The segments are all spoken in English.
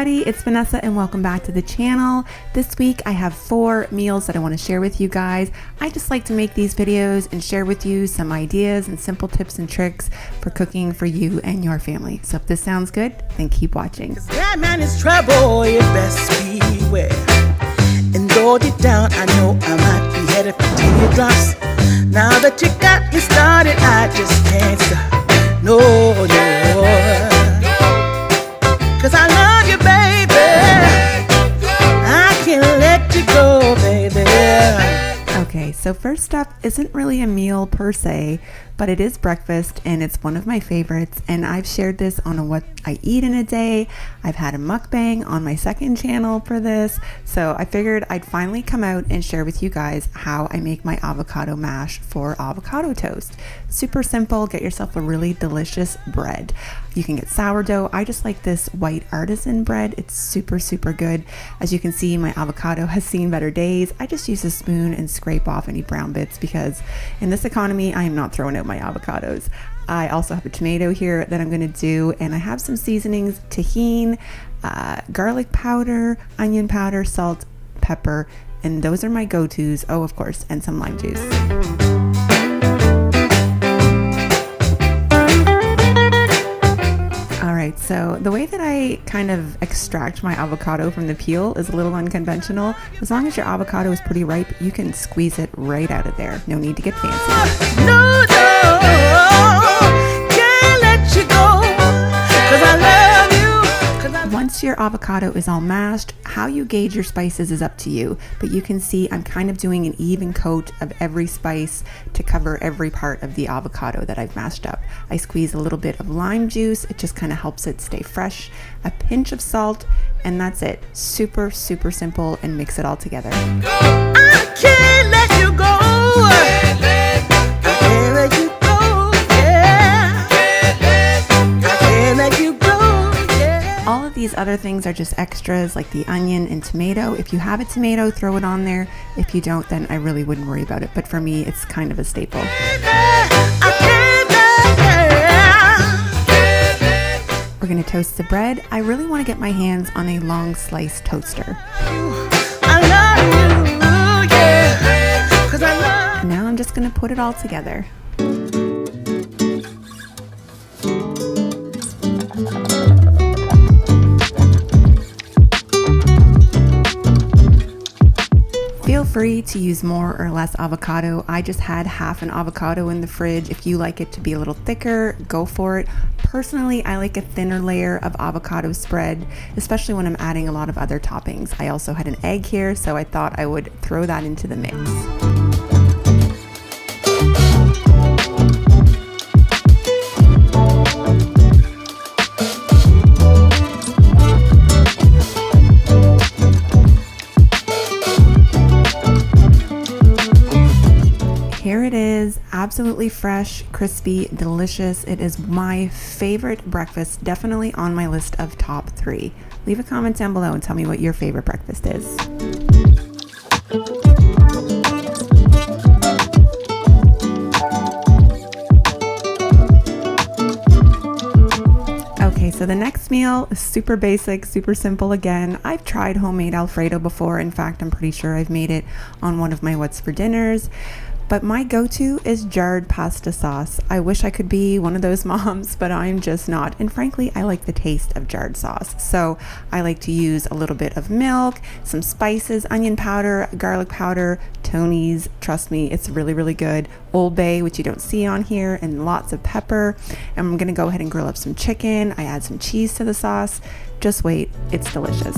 everybody, it's Vanessa and welcome back to the channel. This week I have 4 meals that I want to share with you guys. I just like to make these videos and share with you some ideas and simple tips and tricks for cooking for you and your family. So if this sounds good, then keep watching. That man is trouble, you best beware. And though deep down I know I might be headed for teardrops. Now that you got me started, I just can't stop. No, no. 'Cause I love you, baby. I can't let you go, baby. Okay, so first up isn't really a meal per se, but it is breakfast and it's one of my favorites, and I've shared this on what I eat in a day. I've had a mukbang on my second channel for this, so I figured I'd finally come out and share with you guys how I make my avocado mash for avocado toast. Super simple. Get yourself a really delicious bread. You can get sourdough. I just like this white artisan bread. It's super good. As you can see, my avocado has seen better days. I just use a spoon and scrape off any brown bits because in this economy I am not throwing out my avocados. I also have a tomato here that I'm going to do, and I have some seasonings: tahini, garlic powder, onion powder, salt, pepper, and those are my go-tos. Oh, of course, and some lime juice. Alright, so the way that I kind of extract my avocado from the peel is a little unconventional. As long as your avocado is pretty ripe, you can squeeze it right out of there. No need to get fancy. No, can't let you go, 'cause I love you. Once your avocado is all mashed, how you gauge your spices is up to you, but you can see I'm kind of doing an even coat of every spice to cover every part of the avocado that I've mashed up. I squeeze a little bit of lime juice. It just kind of helps it stay fresh. A pinch of salt, and that's it. Super simple, and mix it all together. I can't let you go. I can't let you go. Yeah. I can't let you go. All of these other things are just extras, like the onion and tomato. If you have a tomato, throw it on there. If you don't, then I really wouldn't worry about it. But for me, it's kind of a staple. We're going to toast the bread. I really want to get my hands on a long slice toaster. And now I'm just going to put it all together. Feel free to use more or less avocado. I just had half an avocado in the fridge. If you like it to be a little thicker, go for it. Personally, I like a thinner layer of avocado spread, especially when I'm adding a lot of other toppings. I also had an egg here, so I thought I would throw that into the mix. Here it is, absolutely fresh, crispy, delicious. It is my favorite breakfast, definitely on my list of top 3. Leave a comment down below and tell me what your favorite breakfast is. Okay, so the next meal is super basic, super simple again. I've tried homemade Alfredo before. In fact, I'm pretty sure I've made it on one of my What's for Dinners. But my go-to is jarred pasta sauce. I wish I could be one of those moms, but I'm just not. And frankly, I like the taste of jarred sauce. So I like to use a little bit of milk, some spices, onion powder, garlic powder, Tony's. Trust me, it's really good. Old Bay, which you don't see on here, and lots of pepper. And I'm gonna go ahead and grill up some chicken. I add some cheese to the sauce. Just wait, it's delicious.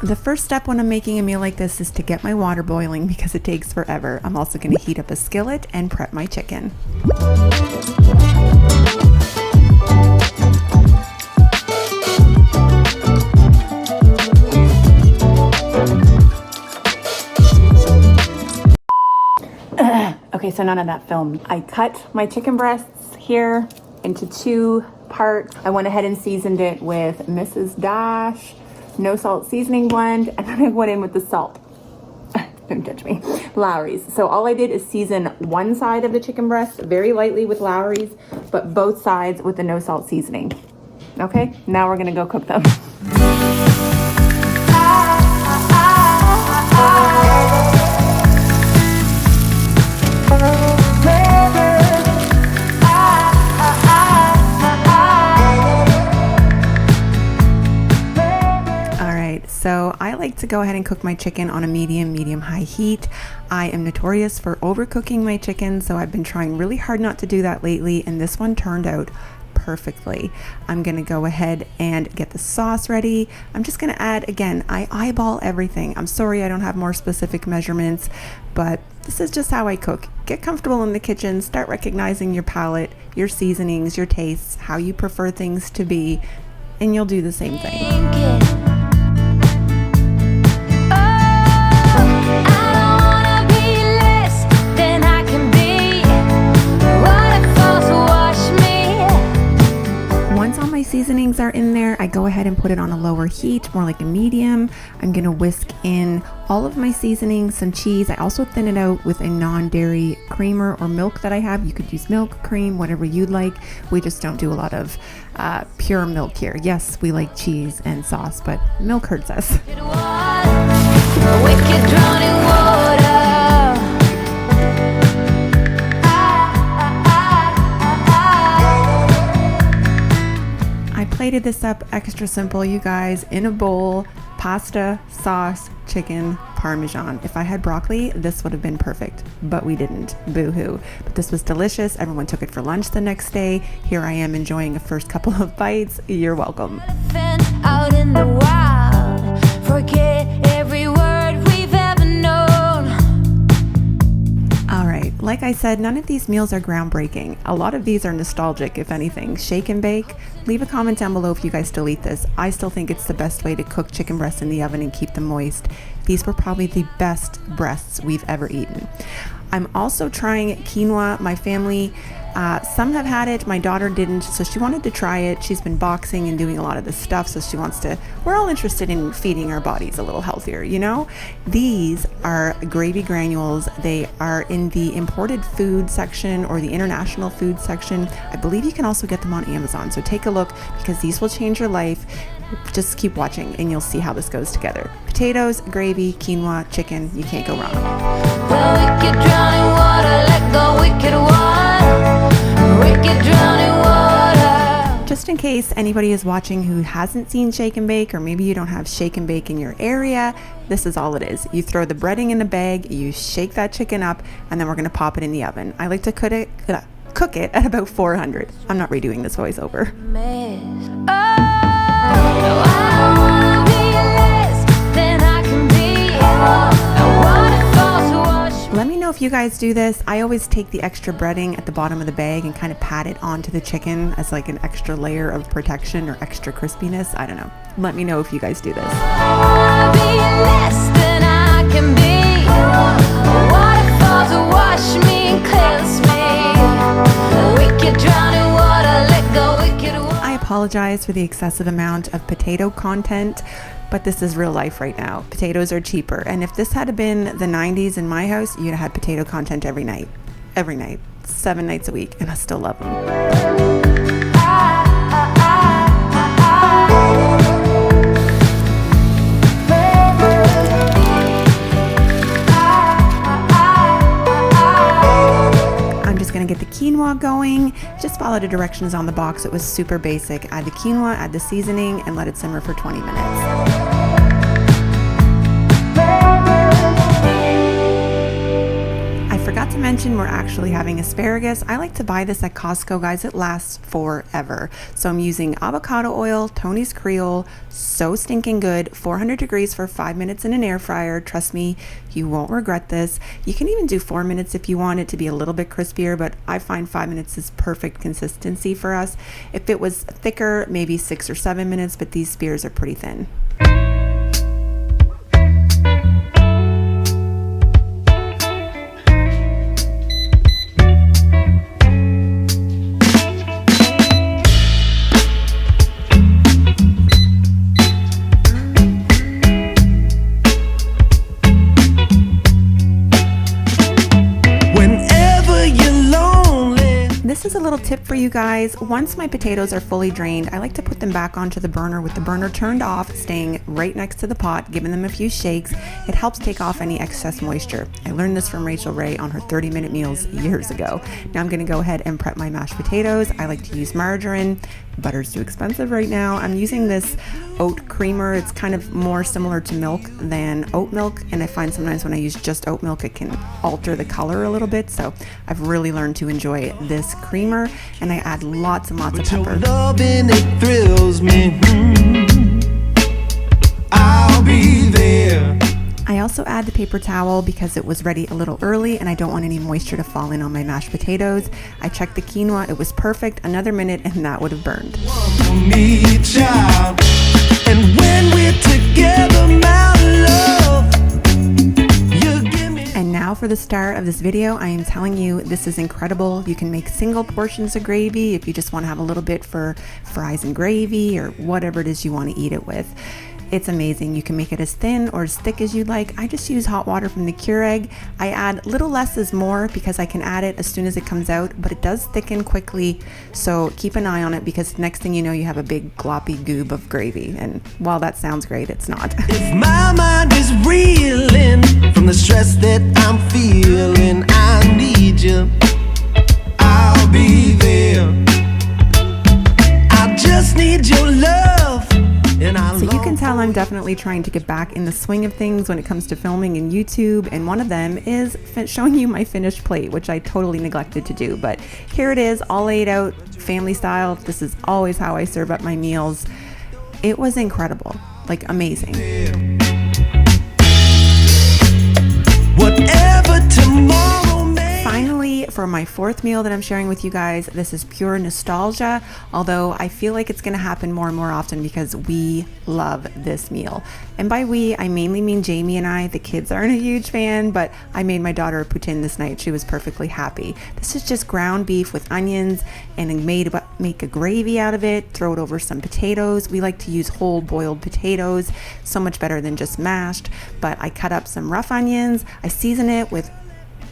The first step when I'm making a meal like this is to get my water boiling because it takes forever. I'm also going to heat up a skillet and prep my chicken. Okay, so none of that film. I cut my chicken breasts here into 2 part. I went ahead and seasoned it with Mrs. Dash, no salt seasoning blend, and then I went in with the salt. Don't judge me. Lowry's. So all I did is season one side of the chicken breast very lightly with Lowry's, but both sides with the no salt seasoning. Okay, now we're gonna go cook them. So I like to go ahead and cook my chicken on a medium-high heat. I am notorious for overcooking my chicken, so I've been trying really hard not to do that lately, and this one turned out perfectly. I'm gonna go ahead and get the sauce ready. I'm just gonna add, again, I eyeball everything. I'm sorry I don't have more specific measurements, but this is just how I cook. Get comfortable in the kitchen, start recognizing your palate, your seasonings, your tastes, how you prefer things to be, and you'll do the same thing. Seasonings are in there, I go ahead and put it on a lower heat, more like a medium. I'm gonna whisk in all of my seasonings, some cheese. I also thin it out with a non-dairy creamer or milk that I have. You could use milk, cream, whatever you'd like. We just don't do a lot of pure milk here. Yes, we like cheese and sauce, but milk hurts us. Plated this up extra simple, you guys, in a bowl, pasta, sauce, chicken, Parmesan. If I had broccoli, this would have been perfect, but we didn't. Boo-hoo. But this was delicious. Everyone took it for lunch the next day. Here I am enjoying a first couple of bites. You're welcome. Out in the wild, forget every word we've ever known. All right, like I said, none of these meals are groundbreaking. A lot of these are nostalgic, if anything. Shake and bake. Leave a comment down below if you guys still eat this. I still think it's the best way to cook chicken breasts in the oven and keep them moist. These were probably the best breasts we've ever eaten. I'm also trying quinoa. My family, some have had it. My daughter didn't, so she wanted to try it. She's been boxing and doing a lot of this stuff, so she wants to. We're all interested in feeding our bodies a little healthier, you know? These are gravy granules. They are in the imported food section or the international food section. I believe you can also get them on Amazon, so take a look because these will change your life. Just keep watching and you'll see how this goes together. Potatoes, gravy, quinoa, chicken, you can't go wrong. Well, wicked drowning water, let go, wicked one. Wicked drowning water. Just in case anybody is watching who hasn't seen Shake and Bake, or maybe you don't have Shake and Bake in your area, this is all it is. You throw the breading in a bag, you shake that chicken up, and then we're gonna pop it in the oven. I like to cook it at about 400. I'm not redoing this voiceover. Let me know if you guys do this. I always take the extra breading at the bottom of the bag and kind of pat it onto the chicken as like an extra layer of protection or extra crispiness. I don't know. Let me know if you guys do this. I apologize for the excessive amount of potato content, but this is real life right now. Potatoes are cheaper, and if this had been the 90s in my house, you'd have had potato content every night, 7 nights a week, and I still love them. Gonna get the quinoa going. Just follow the directions on the box. It was super basic. Add the quinoa, add the seasoning, and let it simmer for 20 minutes. I forgot to mention we're actually having asparagus. I like to buy this at Costco, guys. It lasts forever. So I'm using avocado oil, Tony's Creole, so stinking good, 400 degrees for 5 minutes in an air fryer. Trust me, you won't regret this. You can even do 4 minutes if you want it to be a little bit crispier, but I find 5 minutes is perfect consistency for us. If it was thicker, maybe 6 or 7 minutes, but these spears are pretty thin. this is a little tip for you guys. Once my potatoes are fully drained, I like to put them back onto the burner with the burner turned off, staying right next to the pot, giving them a few shakes. It helps take off any excess moisture. I learned this from Rachel Ray on her 30-minute meals years ago. Now I'm gonna go ahead and prep my mashed potatoes. I like to use margarine. Butter's too expensive right now. I'm using this oat creamer. It's kind of more similar to milk than oat milk, and I find sometimes when I use just oat milk it can alter the color a little bit, so I've really learned to enjoy this creamer, and I add lots and lots of pepper. Your loving, it thrills me. I'll be there. I also add the paper towel because it was ready a little early and I don't want any moisture to fall in on my mashed potatoes. I checked the quinoa, it was perfect. Another minute and that would have burned. Me, child. And when we're together, my love, you give me. And now for the star of this video, I am telling you, this is incredible. You can make single portions of gravy if you just want to have a little bit for fries and gravy or whatever it is you want to eat it with. It's amazing. You can make it as thin or as thick as you like. I just use hot water from the Keurig. I add little less is more because I can add it as soon as it comes out, but it does thicken quickly. So keep an eye on it because next thing you know, you have a big gloppy goob of gravy. And while that sounds great, it's not. If my mind is reeling from the stress that I'm feeling, I need you. I'll be there. I just need your love. So you can tell I'm definitely trying to get back in the swing of things when it comes to filming in YouTube, and one of them is showing you my finished plate, which I totally neglected to do, but here it is, all laid out, family style. This is always how I serve up my meals. It was incredible, like amazing. Whatever tomorrow may. Finally, for my fourth meal that I'm sharing with you guys, this is pure nostalgia, although I feel like it's going to happen more and more often because we love this meal. And by we, I mainly mean Jamie and I. The kids aren't a huge fan, but I made my daughter a poutine this night. She was perfectly happy. This is just ground beef with onions and make a gravy out of it, throw it over some potatoes. We like to use whole boiled potatoes, so much better than just mashed, but I cut up some rough onions. I season it with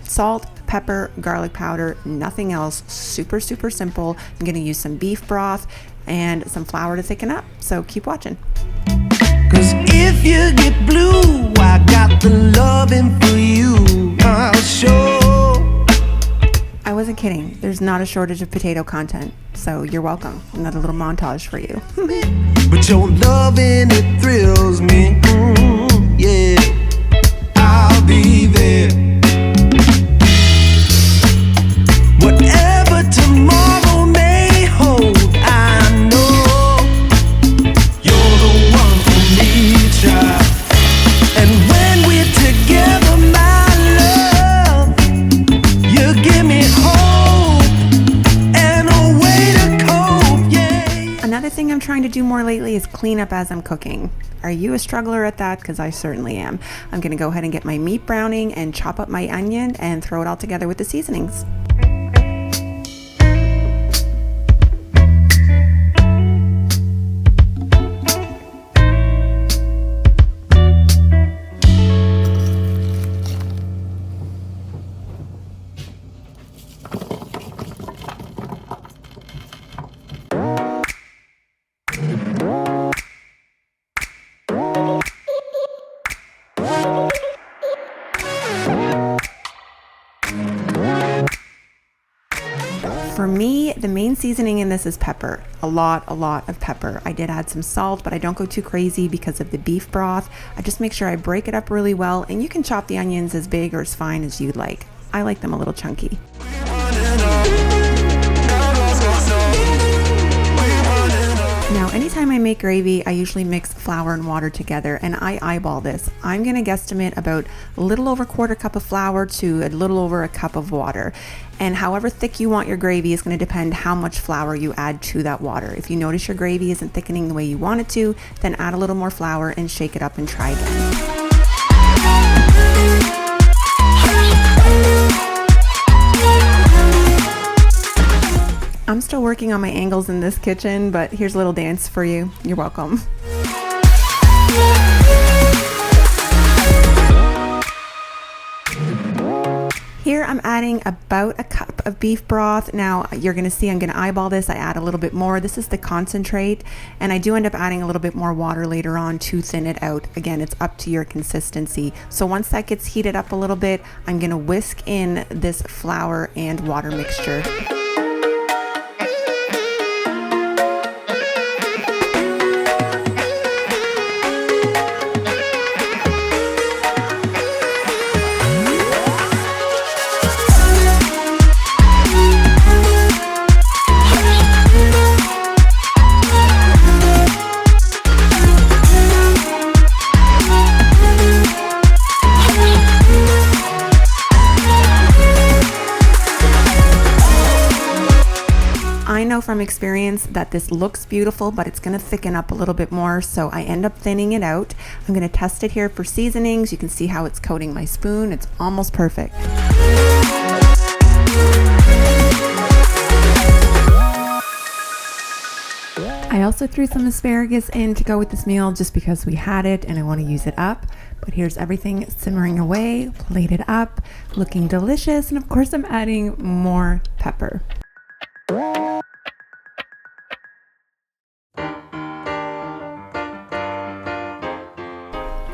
salt, pepper, garlic powder, nothing else. Super, super simple. I'm gonna use some beef broth and some flour to thicken up. So keep watching. Cause if you get blue, I got the loving for you. I'll show. I wasn't kidding. There's not a shortage of potato content. So you're welcome. Another little montage for you. But your loving, it thrills me. Yeah, I'll be there. Whatever tomorrow may hold, I know you're the one for me, child. And when we're together, my love, you give me hope and a way to cope, yeah. Another thing I'm trying to do more lately is clean up as I'm cooking. Are you a struggler at that? Because I certainly am. I'm going to go ahead and get my meat browning and chop up my onion and throw it all together with the seasonings. For me, the main seasoning in this is pepper. A lot of pepper. I did add some salt, but I don't go too crazy because of the beef broth. I just make sure I break it up really well, and you can chop the onions as big or as fine as you'd like. I like them a little chunky. Now, anytime I make gravy, I usually mix flour and water together, and I eyeball this. I'm gonna guesstimate about a little over 1/4 cup of flour to a little over a cup of water. And however thick you want your gravy is gonna depend how much flour you add to that water. If you notice your gravy isn't thickening the way you want it to, then add a little more flour and shake it up and try again. I'm still working on my angles in this kitchen, but here's a little dance for you. You're welcome. Here I'm adding about a cup of beef broth. Now you're gonna see I'm gonna eyeball this. I add a little bit more. This is the concentrate, and I do end up adding a little bit more water later on to thin it out. Again, it's up to your consistency. So once that gets heated up a little bit, I'm gonna whisk in this flour and water mixture. I know from experience that this looks beautiful, but it's going to thicken up a little bit more, so I end up thinning it out. I'm going to test it here for seasonings. You can see how it's coating my spoon. It's almost perfect. I also threw some asparagus in to go with this meal just because we had it and I want to use it up. But here's everything simmering away, plated up, looking delicious, and of course I'm adding more pepper.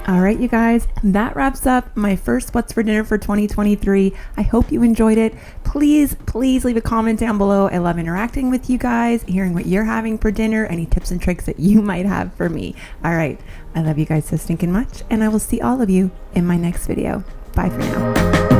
All right, you guys, that wraps up my first What's for Dinner for 2023. I hope you enjoyed it. Please leave a comment down below. I love interacting with you guys, hearing what you're having for dinner, any tips and tricks that you might have for me. All right, I love you guys so stinking much, and I will see all of you in my next video. Bye for now.